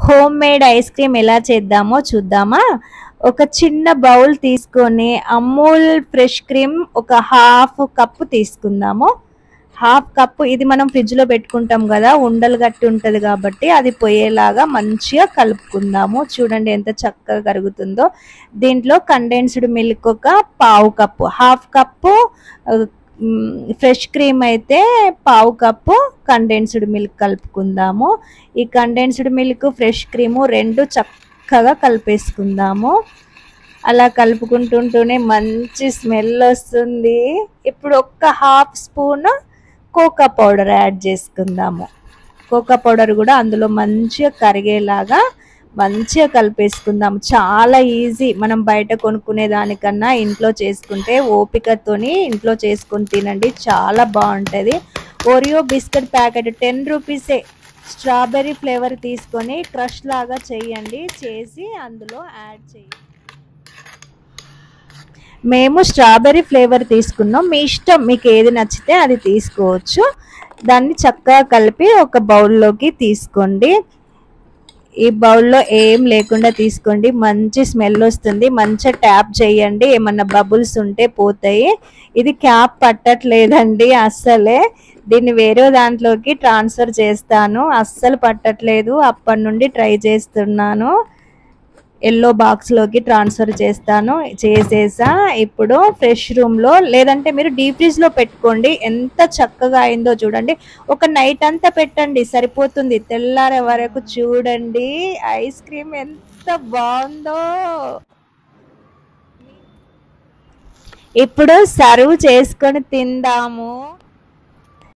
Home made ice cream ఎలా చేద్దామో చూద్దామా. ఒక చిన్న బౌల్ తీసుకొని అమూల్ ఫ్రెష్ క్రీమ్ ఒక హాఫ్ కప్పు తీసుకుందాము. హాఫ్ కప్పు ఇది మనం ఫ్రిడ్జ్లో పెట్టుకుంటాం కదా, ఉండలు గట్టి ఉంటుంది కాబట్టి అది పోయేలాగా మంచిగా కలుపుకుందాము. చూడండి ఎంత చక్కగా కరుగుతుందో. దీంట్లో కండెన్స్డ్ మిల్క్ ఒక పావు cup, half cup fresh cream అయితే పావు కప్పు కండెన్స్డ్ మిల్క్ కలుపుకుందాము. ఈ కండెన్స్డ్ మిల్క్ ఫ్రెష్ క్రీము రెండు చక్కగా కలిపేసుకుందాము. అలా కలుపుకుంటుంటూనే మంచి స్మెల్ వస్తుంది. ఇప్పుడు ఒక్క half spoon cocoa powder add చేసుకుందాము. కోకో పౌడర్ కూడా అందులో మంచిగా కరిగేలాగా మంచిగా కలిపేసుకుందాం. చాలా ఈజీ, మనం బయట కొనుక్కునే దానికన్నా ఇంట్లో చేసుకుంటే ఓపికతోని ఇంట్లో చేసుకొని తినండి, చాలా బాగుంటుంది. ఓరియో బిస్కెట్ ప్యాకెట్ 10 రూపీసే. స్ట్రాబెర్రీ ఫ్లేవర్ తీసుకొని క్రష్ లాగా చేయండి, చేసి అందులో యాడ్ చేయండి. మేము స్ట్రాబెర్రీ ఫ్లేవర్ తీసుకున్నాం, మీ ఇష్టం, మీకు ఏది నచ్చితే అది తీసుకోవచ్చు. దాన్ని చక్కగా కలిపి ఒక బౌల్లోకి తీసుకోండి. ఈ బౌల్లో ఏం లేకుండా తీసుకోండి, మంచి స్మెల్ వస్తుంది. మంచిగా ట్యాప్ చేయండి, ఏమన్నా బబుల్స్ ఉంటే పోతాయి. ఇది క్యాప్ పట్టట్లేదండి అస్సలే. దీన్ని వేరే దాంట్లోకి ట్రాన్స్ఫర్ చేస్తాను, అస్సలు పట్టట్లేదు. అప్పటి నుండి ట్రై చేస్తున్నాను. ఎల్లో బాక్స్లోకి ట్రాన్స్ఫర్ చేస్తాను, చేసేసా. ఇప్పుడు ఫ్రెష్ రూమ్లో లేదంటే మీరు డీప్ ఫ్రిడ్జ్లో పెట్టుకోండి. ఎంత చక్కగా అయిందో చూడండి. ఒక నైట్ అంతా పెట్టండి సరిపోతుంది, తెల్లారే వరకు చూడండి ఐస్ క్రీమ్ ఎంత బాగుందో. ఇప్పుడు సర్వ్ చేసుకొని తిందాము.